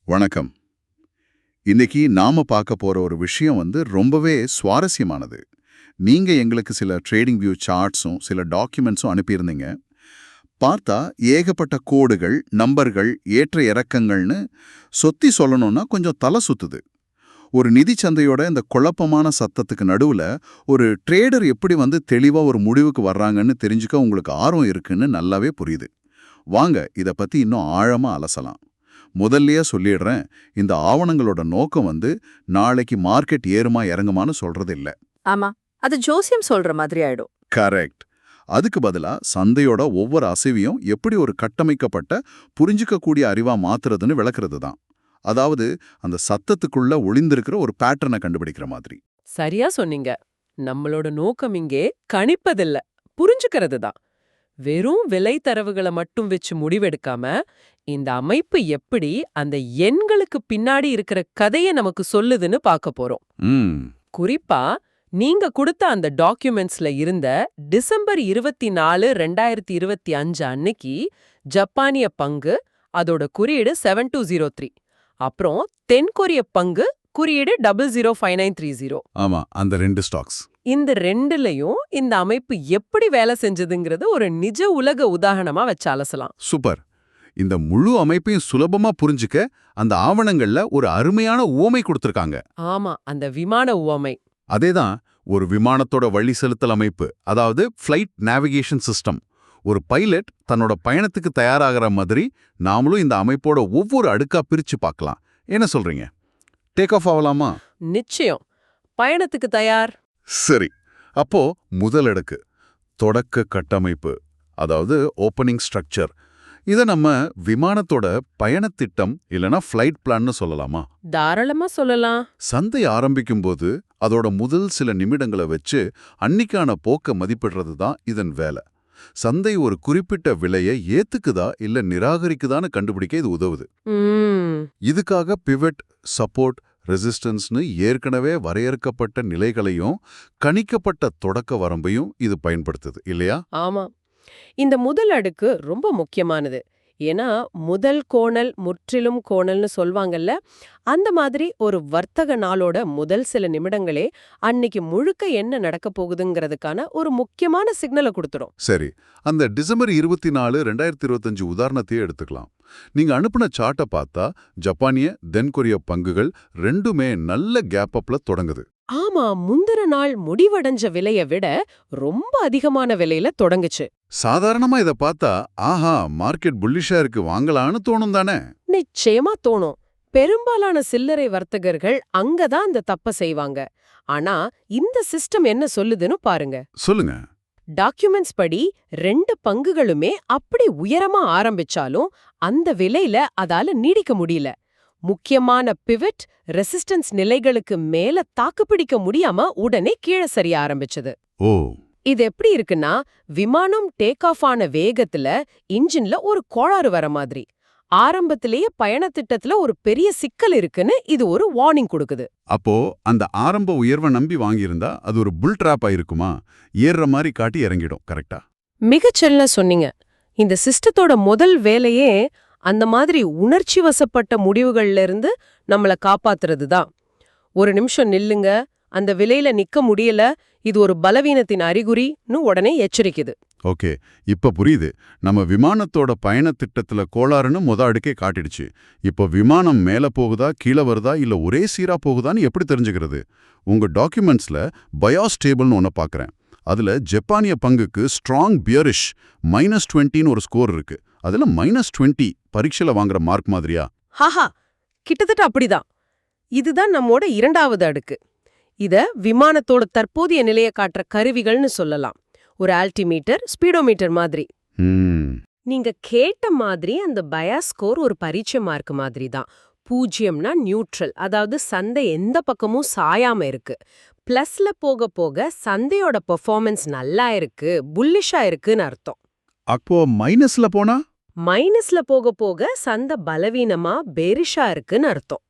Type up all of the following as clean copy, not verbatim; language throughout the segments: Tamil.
வணக்கம். இன்னைக்கு நாம பார்க்க போற ஒரு விஷயம் ரொம்பவே சுவாரஸ்யமானது. நீங்க எங்களுக்கு சில ட்ரேடிங் வியூ சார்ட்ஸும் சில டாக்குமெண்ட்ஸும் அனுப்பியிருந்தீங்க. பார்த்தா ஏகப்பட்ட கோடுகள், நம்பர்கள், ஏற்ற இறக்கங்கள்னு சொத்தி சொல்லணும்னா கொஞ்சம் தலை சுத்துது. ஒரு நிதி சந்தையோட இந்த குழப்பமான சத்தத்துக்கு நடுவுல ஒரு ட்ரேடர் எப்படி தெளிவா ஒரு முடிவுக்கு வர்றாங்கன்னு தெரிஞ்சுக்க உங்களுக்கு ஆர்வம் இருக்குன்னு நல்லாவே புரியுது. வாங்க இத பத்தி இன்னும் ஆழமா அலசலாம். முதல்லயே சொல்லிடுறேன், இந்த ஆவணங்களோட நோக்கம் நாளைக்கு மார்க்கெட் ஏறுமா இறங்குமான்னு சொல்றது இல்ல. ஆமா, அது ஜோசியம் சொல்ற மாதிரி ஆயிடும். கரெக்ட். அதுக்கு பதிலா சந்தையோட ஒவ்வொரு அசைவையும் எப்படி ஒரு கட்டமைக்கப்பட்ட புரிஞ்சுக்கக்கூடிய அறிவா மாத்துறதுன்னு விளக்குறது தான். அதாவது அந்த சத்தத்துக்குள்ள ஒளிந்திருக்கிற ஒரு பேட்டர்னை கண்டுபிடிக்கிற மாதிரி. சரியா சொன்னீங்க. நம்மளோட நோக்கம் இங்கே கணிப்பதில்ல, புரிஞ்சுக்கிறது தான். வெறும் விலை தரவுகளை மட்டும் வச்சு முடிவெடுக்காம, இந்த அமைப்பு எப்படி அந்த எண்களுக்கு பின்னாடி இருக்கிற கதையை நமக்கு சொல்லுதுன்னு பார்க்க போறோம். குறிப்பா நீங்க கொடுத்த அந்த டாக்குமெண்ட்ஸ்ல இருந்த டிசம்பர் 24, 2025 அன்னைக்கு ஜப்பானிய பங்கு, அதோட குறியீடு 7203, அப்புறம் தென்கொரிய பங்கு குறியீடு 005930. ஆமா, அந்த ரெண்டு ஸ்டாக்ஸ். இந்த ரெண்டுலயும் இந்த அமைப்பு எப்படி வேலை செஞ்சதுங்கிறது ஒரு நிஜ உலக உதாரணமா வச்சு அலசலாம். சூப்பர். இந்த முழு அமைப்பையும் சுலபமா புரிஞ்சுக்க அந்த ஆவணங்கள்ல ஒரு அருமையான உவமை கொடுத்திருக்காங்க. ஆமா, அந்த விமான உவமை. அதேதான், ஒரு விமானத்தோட வழி செலுத்தல் அமைப்பு, அதாவது ஃப்ளைட் நேவிகேஷன் சிஸ்டம். ஒரு பைலட் தன்னோட பயணத்துக்கு தயாராகிற மாதிரி நாமளும் இந்த அமைப்போட ஒவ்வொரு அடுக்கா பிரிச்சு பார்க்கலாம். என்ன சொல்றீங்க? டேக் ஆஃப் ஆகலாமா? நிச்சயம். பயணத்துக்கு தயார். சரி. அப்போ முதல் அடுக்கு தொடக்க கட்டமைப்பு, அதாவது ஓப்பனிங் ஸ்ட்ரக்சர். இத நம்ம விமானத்தோட பயணத்திட்டம் இல்லனா ஃப்ளைட் பிளான்னு சொல்லலாமா? தாராளமா சொல்லலாம். சந்தை ஆரம்பிக்கும்போது அதோட முதல் சில நிமிடங்களை வச்சு அன்னிக்கான போக்க மதிப்பிடுறது தான் இதன் வேலை. சந்தை ஒரு குறிப்பிட்ட விலையை ஏத்துக்குதா இல்ல நிராகரிக்குதான்னு கண்டுபிடிக்க இது உதவுது. இதுக்காக பிவட், சப்போர்ட், ரெசிஸ்டன்ஸ்னு ஏற்கனவே வரையறுக்கப்பட்ட நிலைகளையும் கணிக்கப்பட்ட தொடக்க வரம்பையும் இது பயன்படுத்துது இல்லையா? ஆமா, இந்த முதல் அடுக்கு ரொம்ப முக்கியமானது. ஏன்னா முதல் கோணல் முற்றிலும் கோணல்னு சொல்வாங்கல்ல, அந்த மாதிரி ஒரு வர்த்தக நாளோட முதல் சில நிமிடங்களே அன்னைக்கு முழுக்க என்ன நடக்க போகுதுங்கிறதுக்கான ஒரு முக்கியமான சிக்னலை கொடுத்துரும். சரி, அந்த டிசம்பர் 24, 2025 உதாரணத்தையே எடுத்துக்கலாம். நீங்க அனுப்புன சார்ட்டை பார்த்தா ஜப்பானிய தென்கொரிய பங்குகள் ரெண்டுமே நல்ல கேப் அப்ல தொடங்குது. ஆமா, முந்திர நாள் முடிவடைஞ்ச விலைய விட ரொம்ப அதிகமான விலையில தொடங்குச்சு. சாதாரணமா இத பார்த்தா ஆஹா மார்க்கெட் புல்லிஷா இருக்கு வாங்கலான்னு தோணும் தானே? நிச்சயமா தோணும். பெரும்பாலான சில்லறை வர்த்தகர்கள் அங்கதான் இந்த தப்ப செய்வாங்க. ஆனா இந்த சிஸ்டம் என்ன சொல்லுதுன்னு பாருங்க. சொல்லுங்க. டாக்குமெண்ட்ஸ் படி ரெண்டு பங்குகளுமே அப்படி உயரமா ஆரம்பிச்சாலும் அந்த விலையில அதால நீடிக்க முடியல. முக்கியமான பிவட், ரெசிஸ்டன்ஸ் நிலைகளுக்கு மேல தாக்குப்பிடிக்க முடியாம உடனே கீழே சரிய ஆரம்பிச்சது. ஓ, இது எப்படி இருக்குன்னா, விமானம் டேக் ஆஃப் ஆன வேகத்துல இன்ஜின்ல ஒரு கோளாறு வர மாதிரி. ஆரம்பத்திலேயே பயணத்திட்டத்துல ஒரு பெரிய சிக்கல் இருக்குன்னு இது ஒரு வார்னிங் கொடுக்குது. அப்போ அந்த ஆரம்ப உயர்வை நம்பி வாங்கியிருந்தா அது ஒரு புல் டிராப்பா இருக்குமா? ஏறுற மாதிரி காட்டி இறங்கிடும். கரெக்டா? மிகச்செல்ல சொன்னீங்க. இந்த சிஸ்டத்தோட முதல் வேலையே அந்த மாதிரி உணர்ச்சி வசப்பட்ட முடிவுகள்ல இருந்து நம்மள காப்பாத்துறது தான். ஒரு நிமிஷம் நில்லுங்க, அந்த விலையில நிக்க முடியல, இது ஒரு பலவீனத்தின் அறிகுறின்னு உடனே எச்சரிக்குது. ஓகே, இப்ப புரியுது. நம்ம விமானத்தோட பயண திட்டத்துல கோளாறுன்னு அடுக்கே காட்டிடுச்சு. இப்போ விமானம் மேல போகுதா, கீழே வருதா, இல்ல ஒரே சீரா போகுதான்னு எப்படி தெரிஞ்சுக்கிறது? உங்க டாக்குமெண்ட்ஸ்ல பயாஸ் டேபிள்னு ஒன்னு பாக்குறேன். அதுல ஜப்பானிய பங்குக்கு ஸ்ட்ராங் பியரிஷ் -20ன்னு ஒரு ஸ்கோர் இருக்கு. அதுல -20 பரீட்சையில வாங்குற மார்க் மாதிரியா? ஹாஹா, கிட்டத்தட்ட அப்படிதான். இதுதான் நம்மோட இரண்டாவது அடுக்கு. இத விமானத்தோட தற்போதைய நிலையை காட்டுற கருவிகள்னு சொல்லலாம். ஒரு ஆல்டிமீட்டர், ஸ்பீடோமீட்டர் மாதிரி. நீங்க கேட்ட மாதிரி அந்த பயாஸ் ஸ்கோர் ஒரு பரீட்சை மார்க் மாதிரி தான். 0னா நியூட்ரல், அதாவது சந்தை எந்த பக்கமும் சாயாம இருக்கு. பிளஸ்ல போக போக சந்தையோட பெர்ஃபார்மன்ஸ் நல்லா இருக்கு, புல்லிஷா இருக்குன்னு அர்த்தம். அப்போ மைனஸ்ல போனா? மைனஸ்ல போக போக சந்தை பலவீனமா பேரிஷா இருக்குன்னு அர்த்தம்.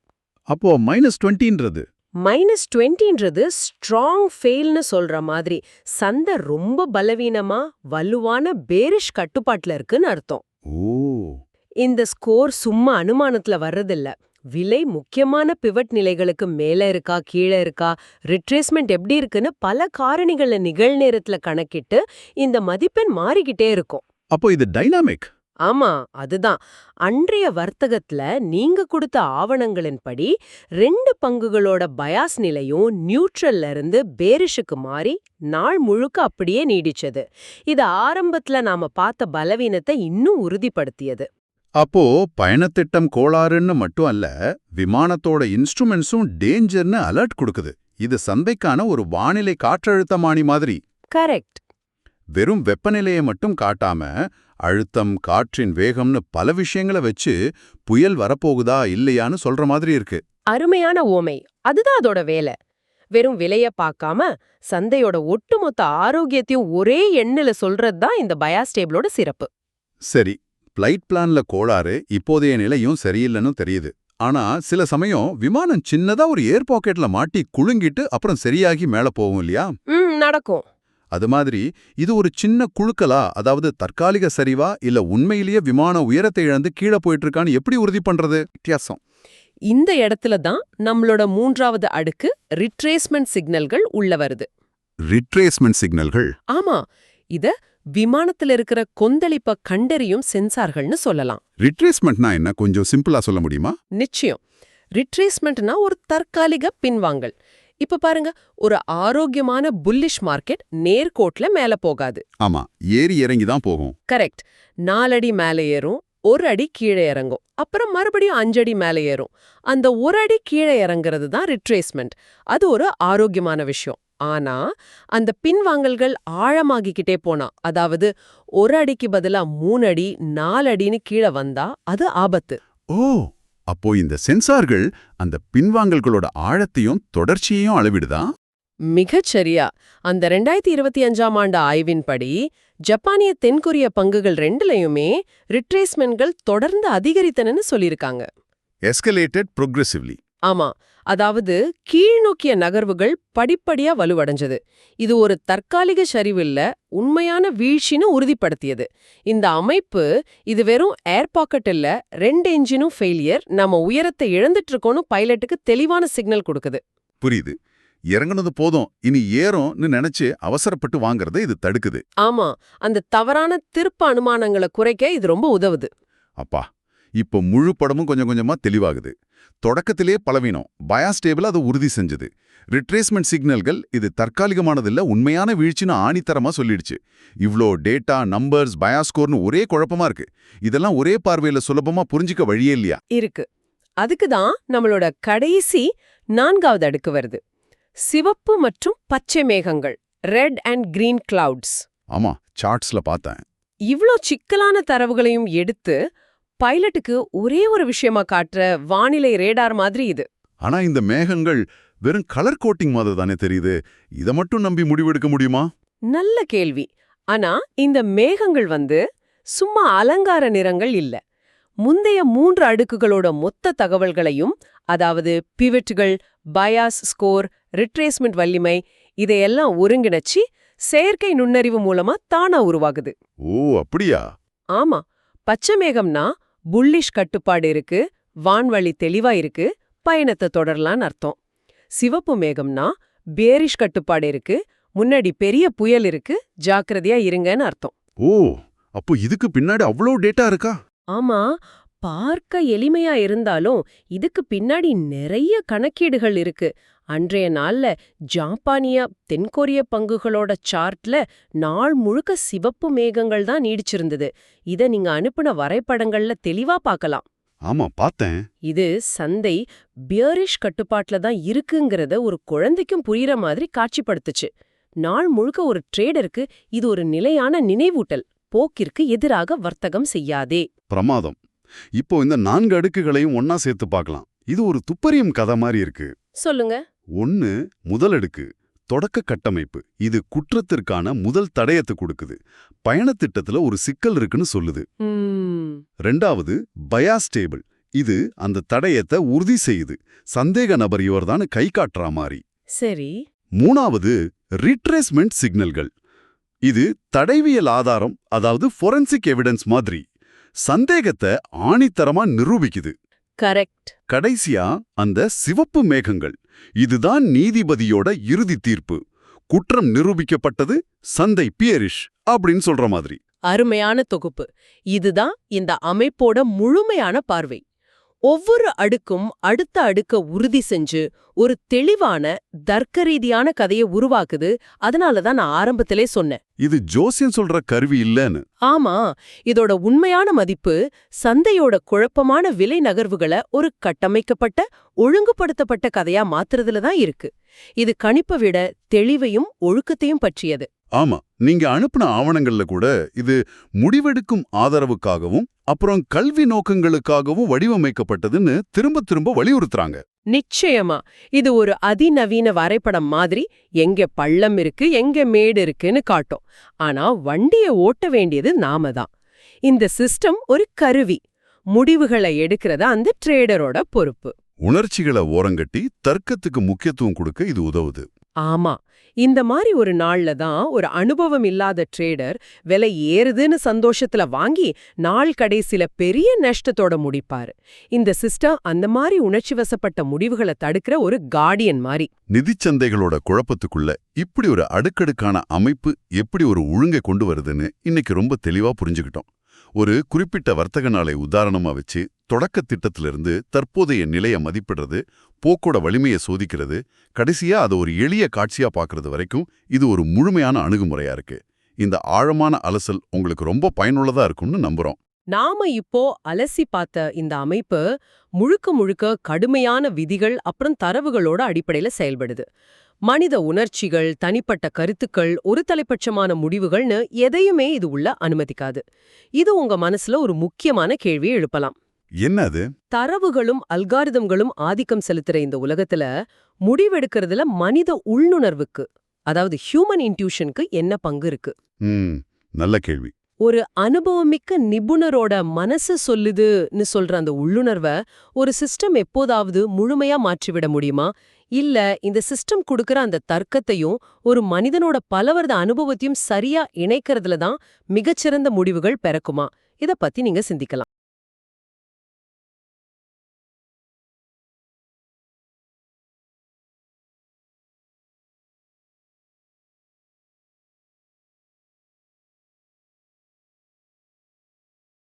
அப்போ -20ன்றது? -20ன்றது ஸ்ட்ராங் ஃபெயில்னு சொல்ற மாதிரி. சந்தை ரொம்ப பலவீனமா வலுவான பேரிஷ் கட்டுப்பாட்டுல இருக்குன்னு அர்த்தம். ஓ, இந்த ஸ்கோர் சும்மா அனுமானத்துல வர்றதில்ல. விலை முக்கியமான பிவட் நிலைகளுக்கு மேல இருக்கா கீழே இருக்கா, ரிட்ரேஸ்மெண்ட் எப்படி இருக்குன்னு பல காரணிகளை நிகழ்நேரத்துல கணக்கிட்டு இந்த மதிப்பெண் மாறிக்கிட்டே இருக்கும். அப்போ இது டைனாமிக். ஆமா, அதுதான். அன்றைய வர்த்தகத்துல நீங்க கொடுத்த ஆவணங்களின்படி 2 பங்குகளோட பயாஸ் நிலையும் நியூட்ரல்ல இருந்து பேரிஷுக்கு மாறி நாள் முழுக்க அப்படியே நீடிச்சது. இது ஆரம்பத்துல நாம பார்த்த பலவீனத்தை இன்னும் உறுதிப்படுத்தியது. அப்போ பயணத்திட்டம் கோளாறுன்னு மட்டும் அல்ல, விமானத்தோட இன்ஸ்ட்ருமெண்ட்ஸும் டேஞ்சர்னு அலர்ட் கொடுக்குது. இது சந்தைக்கான ஒரு வானிலை காற்றழுத்தமானி மாதிரி. கரெக்ட். வெறும் வெப்பநிலையை மட்டும் காட்டாம அழுத்தம், காற்றின் வேகம்னு பல விஷயங்களை வச்சு புயல் வரப்போகுதா இல்லையான்னு சொல்ற மாதிரி இருக்கு. அருமையான ஓமை. அதுதான் அதோட வேலை. வெறும் விலைய பார்க்காம சந்தையோட ஒட்டுமொத்த ஆரோக்கியத்தையும் ஒரே எண்ணில சொல்றது தான் இந்த பயாஸ் டேபிளோட சிறப்பு. சரி, ஃப்ளைட் பிளான்ல கோளாறு, இப்போதைய நிலையும் சரியில்லைன்னு தெரியுது. ஆனா சில சமயம் விமானம் சின்னதா ஒரு ஏர் பாக்கெட்ல மாட்டி குலுங்கிட்டு அப்புறம் சரியாகி மேல போகும் இல்லையா? நடக்கும். அது மாதிரி இது ஒரு சின்ன குழுக்கலா, அதாவது தற்காலிக சரிவா இல்ல உண்மையிலேயே விமான உயரத்தை இழந்து கீழே போயிட்டு இருக்கான்னு எப்படி உறுதி பண்றது? வித்தியாசம். இந்த இடத்துல தான் நம்மளோட 3வது அடுக்கு ரிட்ரேஸ்மெண்ட் சிக்னல்கள் உள்ள வருது. ரிட்ரேஸ்மெண்ட் சிக்னல்கள். ஆமா, இத விமானத்துல இருக்கிற கொந்தளிப்ப கண்டறியும் சென்சார்கள்னு சொல்லலாம். ரிட்ரேஸ்மெண்ட்னா என்ன, கொஞ்சம் சிம்பிளா சொல்ல முடியுமா? நிச்சயம். ரிட்ரேஸ்மெண்ட்னா ஒரு தற்காலிக பின்வாங்கல். இப்ப பாருங்க, ஒரு ஆரோக்கியமான புல்லிஷ் மார்க்கெட் நேர்கோட்ல மேல போகாது. ஆமா, ஏறி இறங்கி தான் போகும். கரெக்ட். 4 அடி மேல ஏறும், 1 அடி கீழே இறங்கும், அப்புறம் மறுபடியும் 5 அடி மேல ஏறும். அந்த 1 அடி கீழே இறங்குறது தான் ரிட்ரேஸ்மெண்ட். அது ஒரு ஆரோக்கியமான விஷயம். ஆனா அந்த பின்வாங்கல்கள் ஆழமாகிக்கிட்டே போனா, அதாவது 1 அடிக்கு பதிலா 3 அடி 4 அடின்னு கீழே வந்தா அது ஆபத்து. ஓ, அப்போ இந்த சென்சார்கள் அந்த பின்வாங்கல்களோட ஆழத்தையும் தொடர்ச்சியையும் அளவிடுதா? மிகச்சரியா. அந்த 2025ஆம் ஆண்டு ஆய்வின்படி ஜப்பானிய தென்கொரிய பங்குகள் 2லயுமே ரிட்ரேஸ்மெண்ட்கள் தொடர்ந்து அதிகரித்தனன்னு சொல்லியிருக்காங்க. எஸ்கலேட்டட் ப்ரோக்ரெசிவ்லி. ஆமா, அதாவது கீழ்நோக்கிய நகர்வுகள் படிப்படியா வலுவடைஞ்சது. இது ஒரு தற்காலிக சரிவில்ல, உண்மையான வீழ்ச்சின்னு உறுதிப்படுத்தியது. இந்த அமைப்பு இது வெறும் ஏர் பாக்கெட் இல்ல, 2 என்ஜினும் ஃபெயிலியர், நம்ம உயரத்தை இழந்துட்டு இருக்கோம்னு பைலட்டுக்கு தெளிவான சிக்னல் கொடுக்குது. புரியுது. இறங்குனது போதும், இனி ஏறும்னு நினைச்சு அவசரப்பட்டு வாங்குறதை இது தடுக்குது. ஆமா, அந்த தவறான திருப்ப அனுமானங்களை குறைக்க இது ரொம்ப உதவுது. அப்பா, இப்போ முழு படமும் கொஞ்சம் கொஞ்சமா தெளிவாகுது. தொடக்கத்திலே பலவீனம், பயாஸ் டேபிள் அதை உறுதி செஞ்சது. ரிட்ரேஸ்மெண்ட் சிக்னல்கள் இது தற்காலிகமானதில்ல, உண்மையான வீழ்ச்சின்னு ஆணித்தரமா சொல்லிடுச்சு. இவ்ளோ டேட்டா, நம்பர்ஸ், பயாஸ் ஸ்கோர்னு ஒரே குழப்பமா இருக்கு. இதெல்லாம் ஒரே பார்வையில சுலபமா புரிஞ்சிக்க வழியே இல்லையா? இருக்கு. அதுக்கு தான் நம்மளோட கடைசி 4வது அடுக்கு வருது. சிவப்பு மற்றும் பச்சை மேகங்கள், ரெட் அண்ட் கிரீன் கிளவுட்ஸ். ஆமா, சார்ட்ஸ்ல பார்த்தேன். இவ்ளோ சிக்கலான தரவுகளையும் எடுத்து பைலட்டுக்கு ஒரே ஒரு விஷயமா காட்டுற வானிலை ரேடார் மாதிரி இது. ஆனா இந்த மேகங்கள் வெறும் கலர் கோட்டிங் மாதிரி தானே தெரியுது. இதை மட்டும் நம்பி முடிவெடுக்க முடியுமா? நல்ல கேள்வி. ஆனா இந்த மேகங்கள் சும்மா அலங்கார நிறங்கள் இல்ல. முந்தைய 3 அடுக்குகளோட மொத்த தகவல்களையும், அதாவது பிவட்கள், பயாஸ் ஸ்கோர், ரிட்ரேஸ்மெண்ட் வலிமை, இதையெல்லாம் ஒருங்கிணைச்சு செயற்கை நுண்ணறிவு மூலமா தானா உருவாகுது. ஓ, அப்படியா? ஆமா, பச்சை மேகம்னா புல்லிஷ் கட்டுப்பாடு இருக்கு, வான்வழி தெளிவா இருக்கு, பயணத்தை தொடரலான்னு அர்த்தம். சிவப்பு மேகம்னா பேரிஷ் கட்டுப்பாடு இருக்கு, முன்னாடி பெரிய புயல் இருக்கு, ஜாக்கிரதையா இருங்கன்னு அர்த்தம். ஓ, அப்போ இதுக்கு பின்னாடி அவ்வளோ டேட்டா இருக்கா? ஆமா, பார்க்க எளிமையா இருந்தாலும் இதுக்கு பின்னாடி நிறைய கணக்கீடுகள் இருக்கு. அன்றைய நாள்ல ஜாப்பானிய தென்கொரிய பங்குகளோட சார்ட்ல நாள் முழுக்க சிவப்பு மேகங்கள் தான் நீடிச்சிருந்தது. இத நீங்க அனுப்புன வரைபடங்கள்ல தெளிவா பார்க்கலாம். ஆமா, பார்த்தேன். இது சந்தை பியரிஷ் கட்டுப்பாட்டுல தான் இருக்குங்கிறத ஒரு குழந்தைக்கும் புரியுற மாதிரி காட்சிப்படுத்துச்சு. நாள் முழுக்க ஒரு ட்ரேடருக்கு இது ஒரு நிலையான நினைவூட்டல். போக்கிற்கு எதிராக வர்த்தகம் செய்யாதே. பிரமாதம். இப்போ இந்த 4 அடுக்குகளையும் ஒன்னா சேர்த்து பார்க்கலாம். இது ஒரு துப்பறியும் கதை மாதிரி இருக்கு. சொல்லுங்க. 1, முதல் அடுக்கு, தொடக்க கட்டமைப்பு. இது குற்றத்திற்கான முதல் தடயத்தை கொடுக்குது. பயணத்திட்டத்துல ஒரு சிக்கல் இருக்குன்னு சொல்லுது. 2வது, பயாஸ் டேபிள். இது அந்த தடயத்தை உறுதி செய்யுது. சந்தேக நபர் இவர்தான் கை காட்டுற மாதிரி. சரி. 3வது, ரிட்ரேஸ்மெண்ட் சிக்னல்கள். இது தடயவியல் ஆதாரம், அதாவது ஃபோரென்சிக் எவிடன்ஸ் மாதிரி. சந்தேகத்தை ஆணித்தரமா நிரூபிக்குது. கரெக்ட். கடைசியா அந்த சிவப்பு மேகங்கள், இதுதான் நீதிபதியோட இறுதி தீர்ப்பு. குற்றம் நிரூபிக்கப்பட்டது, சந்தை பியரிஷ் அப்படின்னு சொல்ற மாதிரி. அருமையான தொகுப்பு. இதுதான் இந்த அமைப்போட முழுமையான பார்வை. ஒவ்வொரு அடுக்கும் அடுத்த அடுக்க உறுதி செஞ்சு ஒரு தெளிவான தர்க்கரீதியான கதையை உருவாக்குது. அதனாலதான் நான் ஆரம்பத்திலே சொன்னேன், இது ஜோசியம் சொல்ற கருவி இல்லன்னு. ஆமா, இதோட உண்மையான மதிப்பு சந்தையோட குழப்பமான விலை நகர்வுகளை ஒரு கட்டமைக்கப்பட்ட ஒழுங்குபடுத்தப்பட்ட கதையா மாத்துறதுல தான் இருக்கு. இது கணிப்பை விட தெளிவையும் ஒழுக்கத்தையும் பற்றியது. ஆமா, நீங்க அனுப்புன ஆவணங்கள்ல கூட இது முடிவெடுக்கும் ஆதரவுக்காகவும் அப்புறம் கல்வி நோக்கங்களுக்காகவும் வடிவமைக்கப்பட்டதுன்னு திரும்ப திரும்ப வலியுறுத்துறாங்க. நிச்சயமா இது ஒரு அதிநவீன வரைபடம் மாதிரி எங்க பள்ளம் இருக்கு எங்க மேடு இருக்குன்னு காட்டும். ஆனா வண்டியை ஓட்ட வேண்டியது நாம தான். இந்த சிஸ்டம் ஒரு கருவி. முடிவுகளை எடுக்கிறது அந்த ட்ரேடரோட பொறுப்பு. உணர்ச்சிகளை ஓரங்கட்டி தர்க்கத்துக்கு முக்கியத்துவம் கொடுக்க இது உதவுது. ஆமா, இந்த மாதிரி ஒரு நாள்ல தான் ஒரு அனுபவம் இல்லாத ட்ரேடர் விலை ஏறுதுன்னு சந்தோஷத்துல வாங்கி நாள் கடைசில பெரிய நஷ்டத்தோட முடிப்பாரு. இந்த சிஸ்டம் அந்த மாதிரி உணர்ச்சி வசப்பட்ட முடிவுகளை தடுக்கிற ஒரு கார்டியன் மாதிரி. நிதிச்சந்தைகளோட குழப்பத்துக்குள்ள இப்படி ஒரு அடுக்கடுக்கான அமைப்பு எப்படி ஒரு ஒழுங்கை கொண்டு வருதுன்னு இன்னைக்கு ரொம்ப தெளிவா புரிஞ்சுக்கிட்டோம். ஒரு குறிப்பிட்ட வர்த்தக நாளை உதாரணமா வச்சு தொடக்க திட்டத்திலிருந்து தற்போதைய நிலையை மதிப்பிடுறது, போக்கோட வலிமையை சோதிக்கிறது, கடைசியா அதை ஒரு எளிய காட்சியா பார்க்கறது வரைக்கும் இது ஒரு முழுமையான அணுகுமுறையா இருக்கு. இந்த ஆழமான அலசல் உங்களுக்கு ரொம்ப பயனுள்ளதா இருக்கும்னு நம்புறோம். நாம இப்போ அலசி பார்த்த இந்த அமைப்பு முழுக்க முழுக்க கடுமையான விதிகள் அப்புறம் தரவுகளோட அடிப்படையில செயல்படுது. மனித உணர்ச்சிகள், தனிப்பட்ட கருத்துக்கள், ஒரு தலைப்பட்சமான முடிவுகள்னு எதையுமே இது உள்ள அனுமதிக்காது. இது உங்க மனசுல ஒரு முக்கியமான கேள்வியை எழுப்பலாம். என்ன அது? தரவுகளும் அல்காரிதம்களும் ஆதிக்கம் செலுத்துற இந்த உலகத்துல முடிவெடுக்கிறதுல மனித உள்ளுணர்வுக்கு, அதாவது ஹியூமன் இன்ட்யூஷனுக்கு என்ன பங்கு இருக்கு? நல்ல கேள்வி. ஒரு அனுபவமிக்க நிபுணரோட மனசு சொல்லுதுன்னு சொல்ற அந்த உள்ளுணர்வை ஒரு சிஸ்டம் எப்போதாவது முழுமையா மாற்றிவிட முடியுமா? இல்ல இந்த சிஸ்டம் கொடுக்கற அந்த தர்க்கத்தையும் ஒரு மனிதனோட பலவரத அனுபவத்தையும் சரியா இணைக்கிறதுல தான் மிகச்சிறந்த முடிவுகள் பிறக்குமா? இத பத்தி நீங்க சிந்திக்கலாம்.